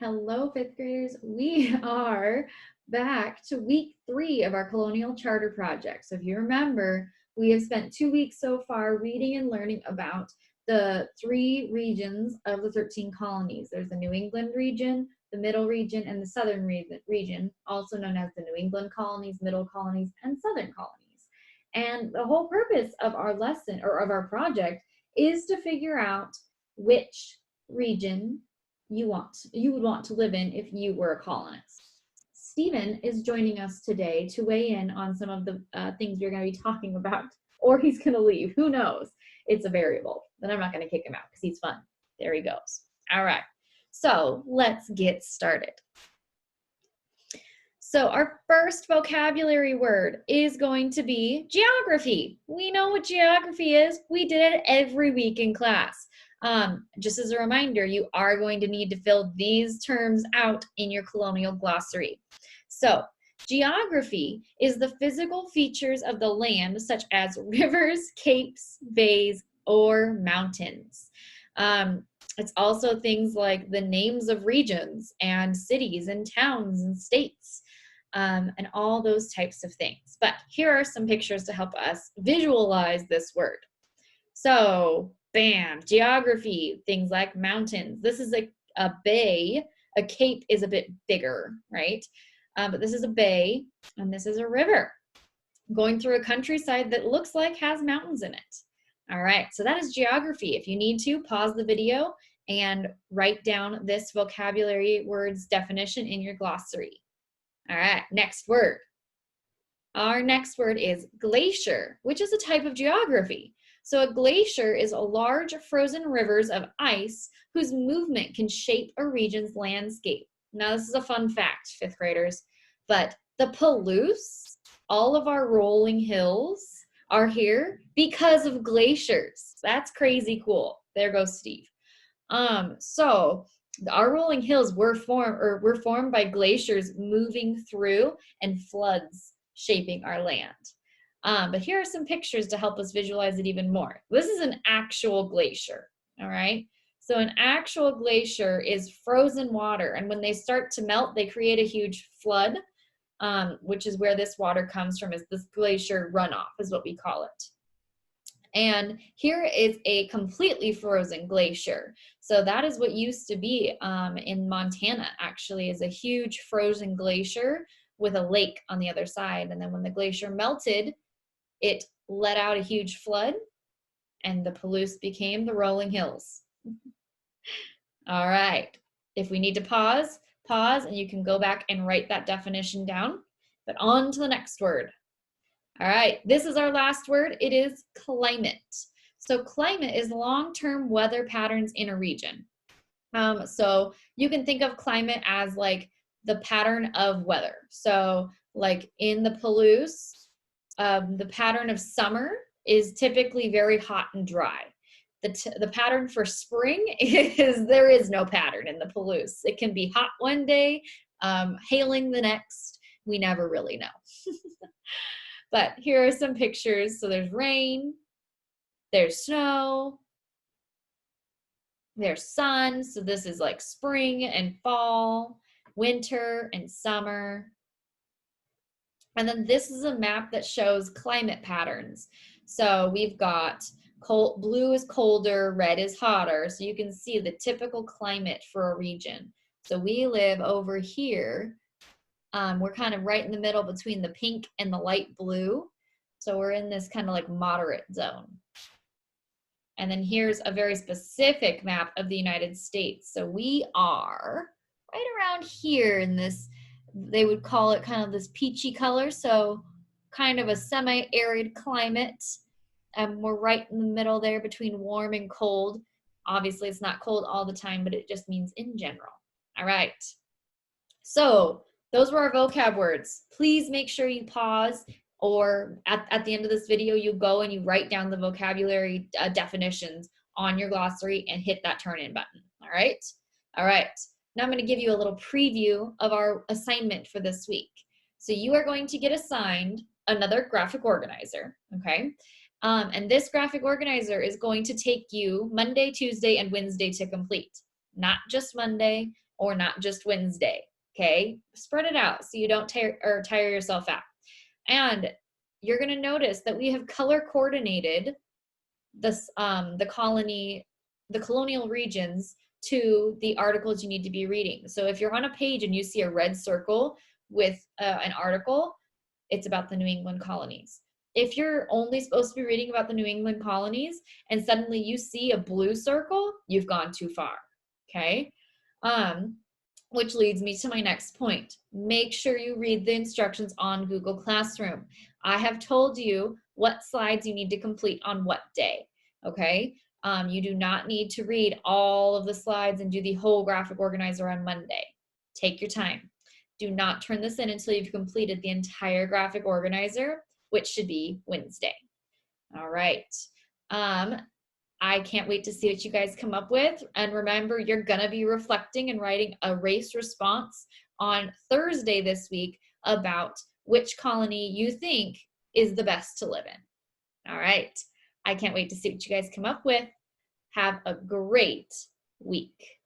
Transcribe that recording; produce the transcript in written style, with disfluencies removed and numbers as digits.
Hello, fifth graders. We are back to week 3 of our Colonial Charter Project. So if you remember, we have spent 2 weeks so far reading and learning about the 3 regions of the 13 colonies. There's the New England region, the Middle region, and the Southern region, also known as the New England colonies, Middle colonies, and Southern colonies. And the whole purpose of our lesson, or of our project, is to figure out which region you would want to live in if you were a colonist. Stephen is joining us today to weigh in on some of the things we're going to be talking about, or he's going to leave. Who knows? It's a variable. Then I'm not going to kick him out because he's fun. There he goes. All right. So let's get started. So our first vocabulary word is going to be geography. We know what geography is. We did it every week in class. Just as a reminder, you are going to need to fill these terms out in your colonial glossary. So geography is the physical features of the land, such as rivers, capes, bays, or mountains. It's also things like the names of regions and cities and towns and states, and all those types of things. But here are some pictures to help us visualize this word. So, bam, geography, things like mountains. This is a bay. A cape is a bit bigger, right? But this is a bay, and this is a river going through a countryside that looks like has mountains in it. All right, so that is geography. If you need to, pause the video and write down this vocabulary word's definition in your glossary. All right, next word. Our next word is glacier, which is a type of geography. So a glacier is a large frozen rivers of ice whose movement can shape a region's landscape. Now, this is a fun fact, fifth graders, but the Palouse, all of our rolling hills, are here because of glaciers. That's crazy cool. There goes Steve. So our rolling hills were formed by glaciers moving through and floods shaping our land. But here are some pictures to help us visualize it even more. This is an actual glacier, all right? So an actual glacier is frozen water, and when they start to melt, they create a huge flood, which is where this water comes from, is this glacier runoff is what we call it. And here is a completely frozen glacier. So that is what used to be in Montana, actually, is a huge frozen glacier with a lake on the other side. And then when the glacier melted, it let out a huge flood, and the Palouse became the rolling hills. All right. If we need to pause, and you can go back and write that definition down. But on to the next word. All right, this is our last word. It is climate. So climate is long-term weather patterns in a region. So you can think of climate as like the pattern of weather. So like in the Palouse, the pattern of summer is typically very hot and dry. The pattern for spring is there is no pattern in the Palouse. It can be hot one day, hailing the next. We never really know. But here are some pictures. So there's rain, there's snow, there's sun. So this is like spring and fall, winter and summer. And then this is a map that shows climate patterns. So we've got blue is colder, red is hotter. So you can see the typical climate for a region. So we live over here. We're kind of right in the middle between the pink and the light blue. So we're in this kind of like moderate zone. And then here's a very specific map of the United States. So we are right around here in this, they would call it kind of this peachy color. So kind of a semi-arid climate. We're right in the middle there between warm and cold. Obviously it's not cold all the time, but it just means in general. All right. So those were our vocab words. Please make sure you pause, or at the end of this video, you go and you write down the vocabulary definitions on your glossary and hit that turn in button. All right? All right. Now I'm going to give you a little preview of our assignment for this week. So you are going to get assigned another graphic organizer, okay? And this graphic organizer is going to take you Monday, Tuesday, and Wednesday to complete. not just Monday or not just Wednesday. Okay, spread it out so you don't tire yourself out. And you're going to notice that we have color coordinated this the colonial regions to the articles you need to be reading. So if you're on a page and you see a red circle with an article, it's about the New England colonies. If you're only supposed to be reading about the New England colonies and suddenly you see a blue circle, you've gone too far. Okay. Which leads me to my next point. Make sure you read the instructions on Google Classroom. I have told you what slides you need to complete on what day, okay? You do not need to read all of the slides and do the whole graphic organizer on Monday. Take your time. Do not turn this in until you've completed the entire graphic organizer, which should be Wednesday. All right. I can't wait to see what you guys come up with. And remember, you're going to be reflecting and writing a race response on Thursday this week about which colony you think is the best to live in. All right. I can't wait to see what you guys come up with. Have a great week.